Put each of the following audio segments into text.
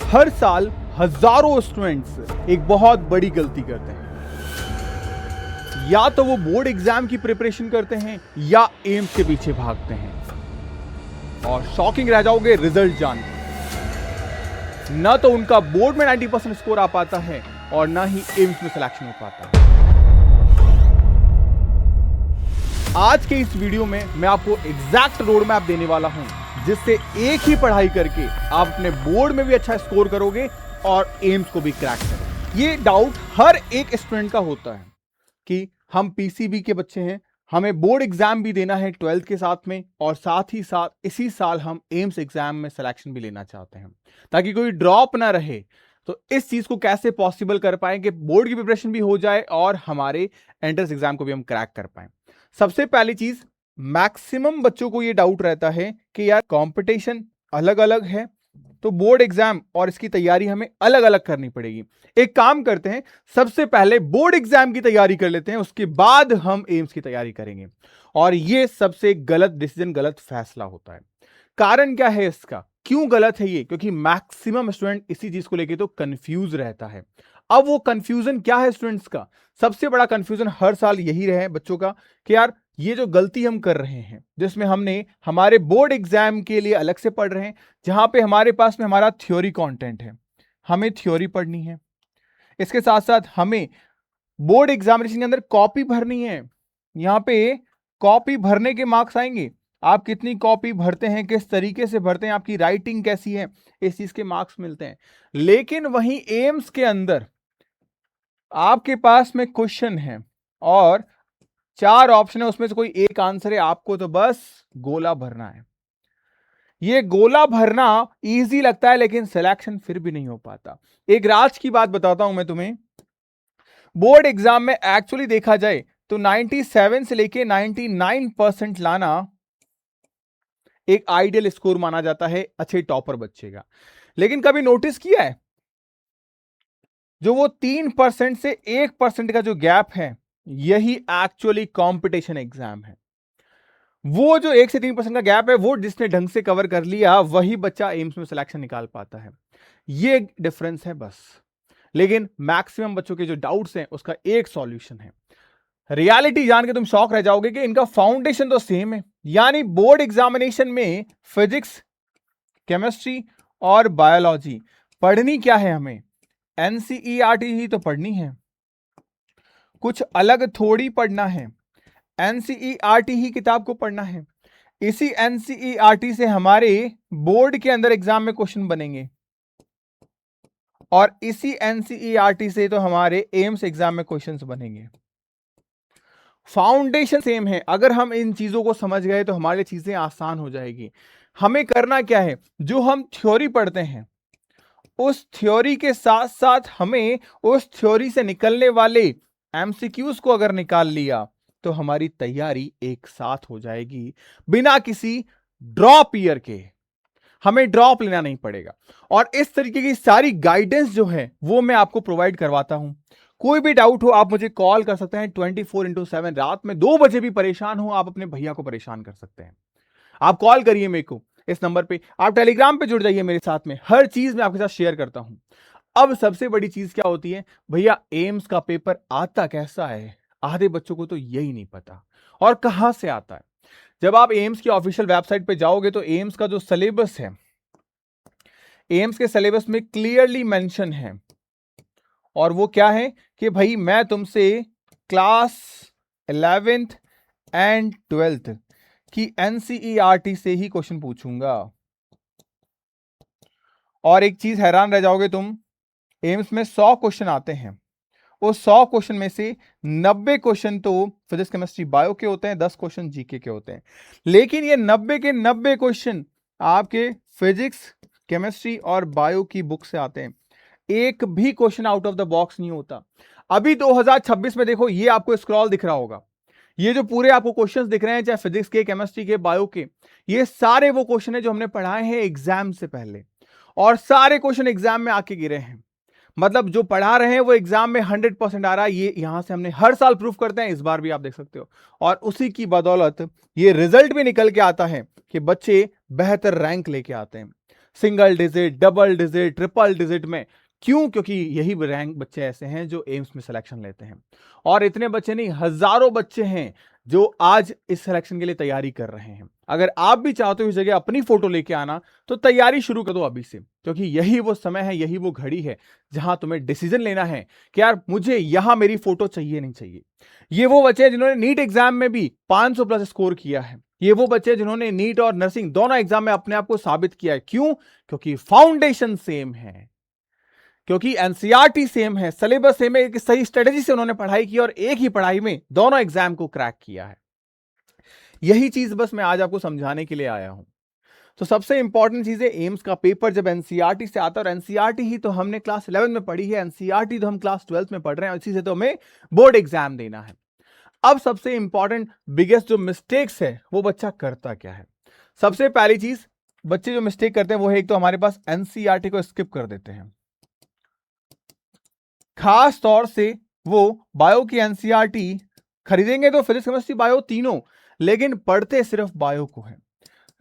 हर साल हजारों स्टूडेंट्स एक बहुत बड़ी गलती करते हैं। या तो वो बोर्ड एग्जाम की प्रिपरेशन करते हैं या एम्स के पीछे भागते हैं और शॉकिंग रह जाओगे रिजल्ट जानकर। न तो उनका बोर्ड में 90% स्कोर आ पाता है और ना ही एम्स में सिलेक्शन हो पाता है। आज के इस वीडियो में मैं आपको एग्जैक्ट रोड मैप देने वाला हूं, जिससे एक ही पढ़ाई करके आप अपने बोर्ड में भी अच्छा स्कोर करोगे और एम्स को भी क्रैक करोगे। ये डाउट हर एक स्टूडेंट का होता है कि हम पीसीबी के बच्चे हैं, हमें बोर्ड एग्जाम भी देना है 12th के साथ में, और साथ ही साथ इसी साल हम एम्स एग्जाम में सिलेक्शन भी लेना चाहते हैं ताकि कोई ड्रॉप ना रहे। तो इस चीज को कैसे पॉसिबल कर पाए कि बोर्ड की प्रिपरेशन भी हो जाए और हमारे एंट्रेंस एग्जाम को भी हम क्रैक कर पाए। सबसे पहली चीज, मैक्सिमम बच्चों को ये डाउट रहता है कि यार कंपटीशन अलग अलग है, तो बोर्ड एग्जाम और इसकी तैयारी हमें अलग अलग करनी पड़ेगी। एक काम करते हैं, सबसे पहले बोर्ड एग्जाम की तैयारी कर लेते हैं, उसके बाद हम एम्स की तैयारी करेंगे। और यह सबसे गलत डिसीजन, गलत फैसला होता है। कारण क्या है इसका, क्यों गलत है ये? क्योंकि मैक्सिमम स्टूडेंट इसी चीज को लेके तो कंफ्यूज रहता है। अब वो कंफ्यूजन क्या है स्टूडेंट्स का? सबसे बड़ा कंफ्यूजन हर साल यही रहे बच्चों का कि यार ये जो गलती हम कर रहे हैं, जिसमें हमने हमारे बोर्ड एग्जाम के लिए अलग से पढ़ रहे हैं, जहां पे हमारे पास में हमारा थ्योरी कंटेंट है, हमें थ्योरी पढ़नी है, इसके साथ साथ हमें बोर्ड एग्जामिनेशन के अंदर कॉपी भरनी है। यहां पे कॉपी भरने के मार्क्स आएंगे, आप कितनी कॉपी भरते हैं, किस तरीके से भरते हैं, आपकी राइटिंग कैसी है, इस चीज के मार्क्स मिलते हैं। लेकिन वहीं एम्स के अंदर आपके पास में क्वेश्चन है और 4 ऑप्शन है, उसमें से कोई एक आंसर है, आपको तो बस गोला भरना है। ये गोला भरना इजी लगता है लेकिन सिलेक्शन फिर भी नहीं हो पाता। एक राज की बात बताता हूं मैं तुम्हें, बोर्ड एग्जाम में एक्चुअली देखा जाए तो 97 से लेके 99% लाना एक आइडियल स्कोर माना जाता है अच्छे टॉपर बच्चे का। लेकिन कभी नोटिस किया है, जो वो 3% से 1% का जो गैप है, यही एक्चुअली कंपटीशन एग्जाम है। वो जो 1 से 3% का गैप है, वो जिसने ढंग से कवर कर लिया वही बच्चा एम्स में सिलेक्शन निकाल पाता है। ये डिफरेंस है बस। लेकिन मैक्सिमम बच्चों के जो डाउट्स हैं उसका एक सॉल्यूशन है। रियलिटी जान के तुम शॉक रह जाओगे कि इनका फाउंडेशन तो सेम है। यानी बोर्ड एग्जामिनेशन में फिजिक्स, केमिस्ट्री और बायोलॉजी पढ़नी क्या है, हमें एनसीईआरटी ही तो पढ़नी है, कुछ अलग थोड़ी पढ़ना है। एनसीईआरटी ही किताब को पढ़ना है। इसी एनसीईआरटी से हमारे बोर्ड के अंदर एग्जाम में क्वेश्चन बनेंगे और इसी एनसीईआरटी से तो हमारे एम्स एग्जाम में क्वेश्चंस बनेंगे। फाउंडेशन सेम है। अगर हम इन चीजों को समझ गए तो हमारे लिए चीजें आसान हो जाएगी। हमें करना क्या है, जो हम थ्योरी पढ़ते हैं उस थ्योरी के साथ साथ हमें उस थ्योरी से निकलने वाले एमसीक्यूज को अगर निकाल लिया तो हमारी तैयारी एक साथ हो जाएगी, बिना किसी ड्रॉप ईयर के। हमें ड्रॉप लेना नहीं पड़ेगा। और इस तरीके की सारी गाइडेंस जो है वो मैं आपको प्रोवाइड करवाता हूं। कोई भी डाउट हो आप मुझे कॉल कर सकते हैं 24/7। रात में 2 बजे भी परेशान हो, आप अपने भैया को परेशान कर सकते हैं। आप कॉल करिए मेरे को इस नंबर पे, आप टेलीग्राम पे जुड़ जाइए मेरे साथ में, हर चीज मैं आपके साथ शेयर करता हूं। अब सबसे बड़ी चीज क्या होती है भैया, एम्स का पेपर आता कैसा है, आधे बच्चों को तो यही नहीं पता। और कहां से आता है, जब आप एम्स की ऑफिशियल वेबसाइट पे जाओगे तो एम्स का जो सिलेबस है, एम्स के सिलेबस में क्लियरली मेंशन है। और वो क्या है कि भाई मैं तुमसे क्लास 11th एंड 12th की एनसीईआरटी से ही क्वेश्चन पूछूंगा। और एक चीज हैरान रह जाओगे तुम, एम्स में 100 क्वेश्चन आते हैं, उस 100 क्वेश्चन में से 90 क्वेश्चन तो फिजिक्स, केमिस्ट्री, बायो के होते हैं, 10 क्वेश्चन जीके के होते हैं। लेकिन ये 90 के 90 क्वेश्चन आपके फिजिक्स, केमिस्ट्री और बायो की बुक से आते हैं। एक भी question out of the box नहीं होता। अभी 2026 में देखो, ये आपको स्क्रॉल दिख रहा होगा, ये जो पूरे आपको क्वेश्चंस दिख रहे हैं, चाहे फिजिक्स के, केमिस्ट्री के, बायो के, ये सारे वो क्वेश्चन है जो हमने पढ़ाए हैं एग्जाम से पहले, और सारे क्वेश्चन एग्जाम में आके गिरे हैं। मतलब जो पढ़ा रहे हैं वो एग्जाम में 100% आ रहा है। ये यहां से हमने हर साल प्रूफ करते हैं, इस बार भी आप देख सकते हो। और उसी की बदौलत ये रिजल्ट भी निकल के आता है कि बच्चे बेहतर रैंक लेके आते हैं। Single digit, double digit, triple digit में। क्यों? क्योंकि यही रैंक बच्चे ऐसे हैं जो एम्स में सिलेक्शन लेते हैं। और इतने बच्चे नहीं, हजारों बच्चे हैं जो आज इस सिलेक्शन के लिए तैयारी कर रहे हैं। अगर आप भी चाहते हो इस जगह अपनी फोटो लेके आना, तो तैयारी शुरू कर दो अभी से, क्योंकि यही वो समय है, यही वो घड़ी है जहां तुम्हें डिसीजन लेना है कि यार मुझे यहां मेरी फोटो चाहिए नहीं चाहिए। ये वो बच्चे हैं जिन्होंने नीट एग्जाम में भी 500 प्लस स्कोर किया है। ये वो बच्चे हैं जिन्होंने नीट और नर्सिंग दोनों एग्जाम में अपने आप को साबित किया है। क्यों? क्योंकि फाउंडेशन सेम है, क्योंकि एनसीईआरटी सेम है, सिलेबस सेम है, एक सही स्ट्रेटेजी से उन्होंने पढ़ाई की और एक ही पढ़ाई में दोनों एग्जाम को क्रैक किया है। यही चीज बस मैं आज आपको समझाने के लिए आया हूं। तो सबसे इंपॉर्टेंट चीज है, एम्स का पेपर जब एनसीईआरटी से आता है, और एनसीईआरटी ही तो हमने क्लास 11 में पढ़ी है, एनसीईआरटी तो हम क्लास 12 में पढ़ रहे हैं, इसी से तो हमें बोर्ड एग्जाम देना है। अब सबसे इंपॉर्टेंट बिगेस्ट जो मिस्टेक्स है वो बच्चा करता क्या है। सबसे पहली चीज बच्चे जो मिस्टेक करते हैं वो है, एक तो हमारे पास एनसीईआरटी को स्किप कर देते हैं। खास तौर से वो बायो की एनसीईआरटी खरीदेंगे तो फिजिक्स, केमिस्ट्री, बायो तीनों, लेकिन पढ़ते सिर्फ बायो को है,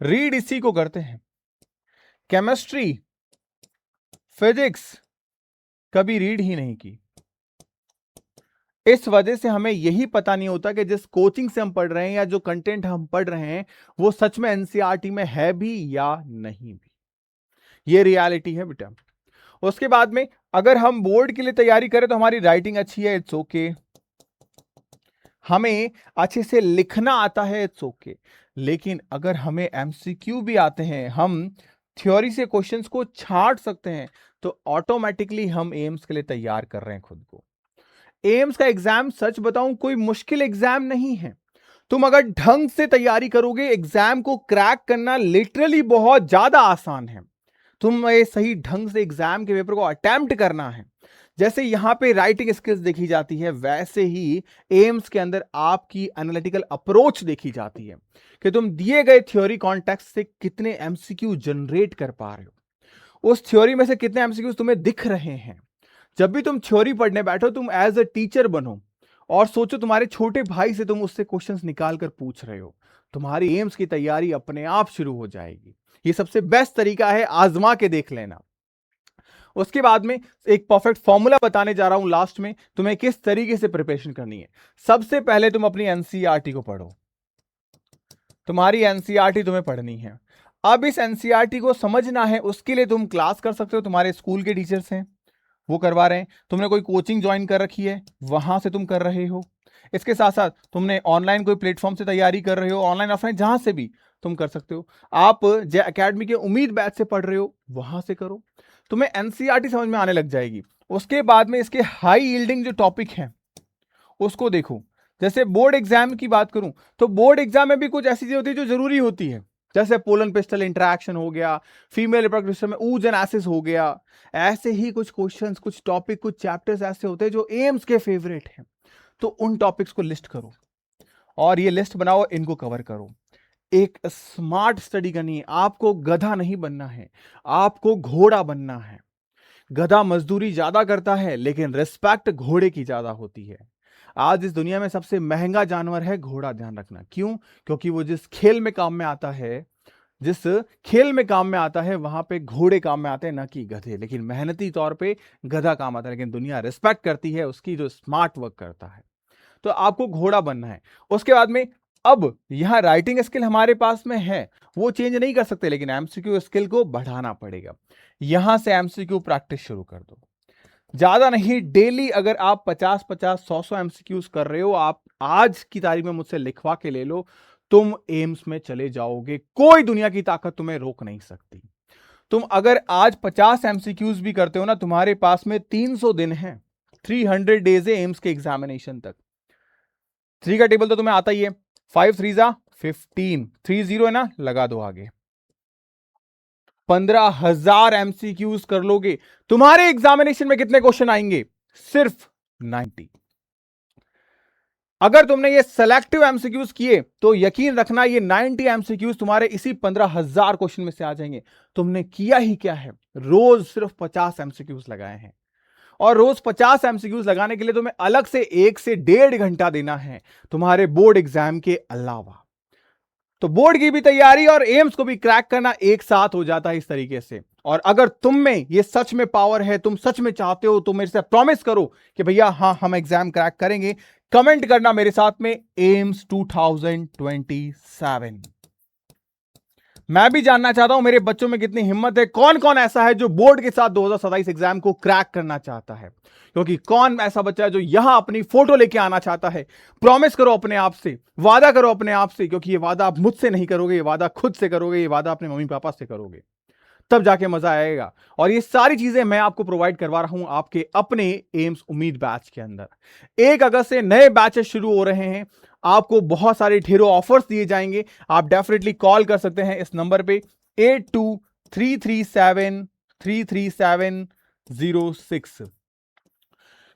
रीड इसी को करते हैं। केमिस्ट्री, फिजिक्स कभी रीड ही नहीं की। इस वजह से हमें यही पता नहीं होता कि जिस कोचिंग से हम पढ़ रहे हैं या जो कंटेंट हम पढ़ रहे हैं वो सच में एनसीईआरटी में है भी या नहीं भी। ये रियलिटी है बेटा। उसके बाद में अगर हम बोर्ड के लिए तैयारी करें तो हमारी राइटिंग अच्छी है, इट्स ओके, हमें अच्छे से लिखना आता है, इट्स ओके, लेकिन अगर हमें एमसीक्यू भी आते हैं, हम थ्योरी से क्वेश्चंस को छांट सकते हैं, तो ऑटोमेटिकली हम एम्स के लिए तैयार कर रहे हैं खुद को। एम्स का एग्जाम सच बताऊं कोई मुश्किल एग्जाम नहीं है। तुम अगर ढंग से तैयारी करोगे, एग्जाम को क्रैक करना लिटरली बहुत ज्यादा आसान है। तुम्हें सही ढंग से एग्जाम के पेपर को अटेम्प्ट करना है। जैसे यहां पे राइटिंग स्किल्स देखी जाती है, वैसे ही एम्स के अंदर आपकी एनालिटिकल अप्रोच देखी जाती है कि तुम दिए गए थ्योरी कॉन्टेक्स्ट से कितने एमसीक्यू जनरेट कर पा रहे हो, उस थ्योरी में से कितने एमसीक्यू तुम्हें दिख रहे हैं। जब भी तुम थ्योरी पढ़ने बैठो, तुम एज अ टीचर बनो और सोचो तुम्हारे छोटे भाई से तुम उससे क्वेश्चंस निकाल कर पूछ रहे हो, तुम्हारी एम्स की तैयारी अपने आप शुरू हो जाएगी। ये सबसे बेस्ट तरीका है, आजमा के देख लेना। उसके बाद में एक परफेक्ट फॉर्मूला बताने जा रहा हूं लास्ट में, तुम्हें किस तरीके से प्रिपरेशन करनी है। सबसे पहले तुम अपनी एनसीईआरटी को पढ़ो, तुम्हारी एनसीईआरटी तुम्हें पढ़नी है। अब इस एनसीईआरटी को समझना है, उसके लिए तुम क्लास कर सकते हो, तुम्हारे स्कूल के टीचर्स हैं वो करवा रहे हैं, तुमने कोई कोचिंग ज्वाइन कर रखी है वहां से तुम कर रहे हो, इसके साथ साथ तुमने ऑनलाइन कोई प्लेटफॉर्म से तैयारी कर रहे हो, ऑनलाइन ऑफलाइन जहां से भी तुम कर सकते हो। आप जे एकेडमी के उम्मीद बैच से पढ़ रहे हो वहां से करो, तुम्हें एनसीईआरटी समझ में आने लग जाएगी। उसके बाद में इसके हाई यील्डिंग जो टॉपिक हैं उसको देखो। जैसे बोर्ड एग्जाम की बात करूं तो बोर्ड एग्जाम में भी कुछ ऐसी चीजें होती है जो जरूरी होती है, जैसे पोलन पिस्टल इंटरैक्शन हो गया, फीमेल रिप्रोडक्टिव सिस्टम में ऊज एंड एसिस हो गया। ऐसे ही कुछ क्वेश्चंस, कुछ टॉपिक, कुछ चैप्टर्स ऐसे होते हैं जो एम्स के फेवरेट हैं, तो उन टॉपिक्स को लिस्ट करो और ये लिस्ट बनाओ, इनको कवर करो। एक स्मार्ट स्टडी करनी है, आपको गधा नहीं बनना है, आपको घोड़ा बनना है। गधा मजदूरी ज्यादा करता है लेकिन रिस्पेक्ट घोड़े की ज्यादा होती है। आज इस दुनिया में सबसे महंगा जानवर है घोड़ा, ध्यान रखना। क्यों? क्योंकि वो जिस खेल में काम में आता है, जिस खेल में काम में आता है वहां पे घोड़े काम में आते हैं, ना कि गधे। लेकिन मेहनती तौर पे गधा काम आता है, लेकिन दुनिया रिस्पेक्ट करती है उसकी जो स्मार्ट वर्क करता है। तो आपको घोड़ा बनना है। उसके बाद में अब यहां राइटिंग स्किल हमारे पास में है, वो चेंज नहीं कर सकते, लेकिन एमसीक्यू स्किल को बढ़ाना पड़ेगा। यहां से एमसीक्यू प्रैक्टिस शुरू कर दो, ज्यादा नहीं, डेली अगर आप 50-50, 100-100 एमसीक्यूज कर रहे हो, आप आज की तारीख में मुझसे लिखवा के ले लो, तुम एम्स में चले जाओगे, कोई दुनिया की ताकत तुम्हें रोक नहीं सकती। तुम अगर आज 50 एमसीक्यूज भी करते हो ना, तुम्हारे पास में 300 दिन है, 300 डेज है एम्स के एग्जामिनेशन तक। 3 का टेबल तो तुम्हें आता ही है, 5 3 जा 15, 30 है ना, लगा दो आगे। 15,000 एमसीक्यूज कर लोगे, तुम्हारे एग्जामिनेशन में कितने क्वेश्चन आएंगे? सिर्फ 90। अगर तुमने ये सेलेक्टिव एमसीक्यूज किए तो यकीन रखना ये 90 एमसीक्यूज तुम्हारे इसी 15,000 क्वेश्चन में से आ जाएंगे। तुमने किया ही क्या है, रोज सिर्फ 50 एमसीक्यूज लगाए हैं, और रोज 50 एमसीक्यूज लगाने के लिए तुम्हें अलग से 1 से 1.5 घंटा देना है तुम्हारे बोर्ड एग्जाम के अलावा। तो बोर्ड की भी तैयारी और एम्स को भी क्रैक करना एक साथ हो जाता है इस तरीके से। और अगर तुम में ये सच में पावर है, तुम सच में चाहते हो, तो मेरे से प्रॉमिस करो कि भैया हाँ हम एग्जाम क्रैक करेंगे। कमेंट करना मेरे साथ में एम्स 2027। मैं भी जानना चाहता हूं मेरे बच्चों में कितनी हिम्मत है, कौन कौन ऐसा है जो बोर्ड के साथ 2027 एग्जाम को क्रैक करना चाहता है। क्योंकि कौन ऐसा बच्चा है जो यहां अपनी फोटो लेके आना चाहता है। प्रॉमिस करो अपने आप से, वादा करो अपने आप से, क्योंकि ये वादा आप मुझसे नहीं करोगे, ये वादा खुद से करोगे, ये वादा अपने मम्मी पापा से करोगे, तब जाके मजा आएगा। और ये सारी चीजें मैं आपको प्रोवाइड करवा रहा हूं आपके अपने एम्स उम्मीद बैच के अंदर। 1 अगस्त से नए बैचेस शुरू हो रहे हैं, आपको बहुत सारे ढेरों ऑफर्स दिए जाएंगे। आप डेफिनेटली कॉल कर सकते हैं इस नंबर पे 8233733706।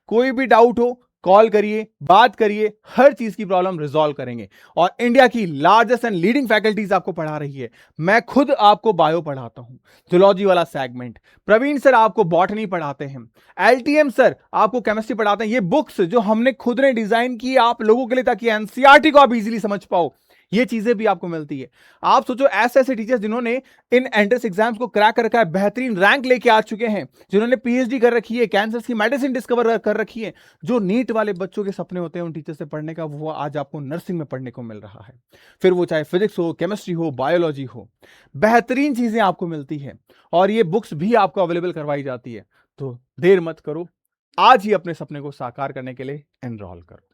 कोई भी डाउट हो कॉल करिए, बात करिए, हर चीज की प्रॉब्लम रिजॉल्व करेंगे। और इंडिया की लार्जेस्ट एंड लीडिंग फैकल्टीज आपको पढ़ा रही है। मैं खुद आपको बायो पढ़ाता हूं, जूलॉजी वाला सेगमेंट। प्रवीण सर आपको बॉटनी पढ़ाते हैं। एलटीएम सर आपको केमिस्ट्री पढ़ाते हैं। ये बुक्स जो हमने खुद ने डिजाइन की आप लोगों के लिए, ताकि एनसीईआरटी को आप इजीली समझ पाओ, ये चीजें भी आपको मिलती है। आप सोचो ऐसे ऐसे टीचर्स जिन्होंने इन एंट्रेंस एग्जाम्स को क्रैक कर रखा है, बेहतरीन रैंक लेके आ चुके हैं, जिन्होंने पीएचडी कर रखी है, कैंसर की मेडिसिन डिस्कवर कर रखी है। जो नीट वाले बच्चों के सपने होते हैं उन टीचर से पढ़ने का, वो आज आपको नर्सिंग में पढ़ने को मिल रहा है। फिर वो चाहे फिजिक्स हो, केमिस्ट्री हो, बायोलॉजी हो, बेहतरीन चीजें आपको मिलती है। और ये बुक्स भी आपको अवेलेबल करवाई जाती है। तो देर मत करो, आज ही अपने सपने को साकार करने के लिए एनरोल करो।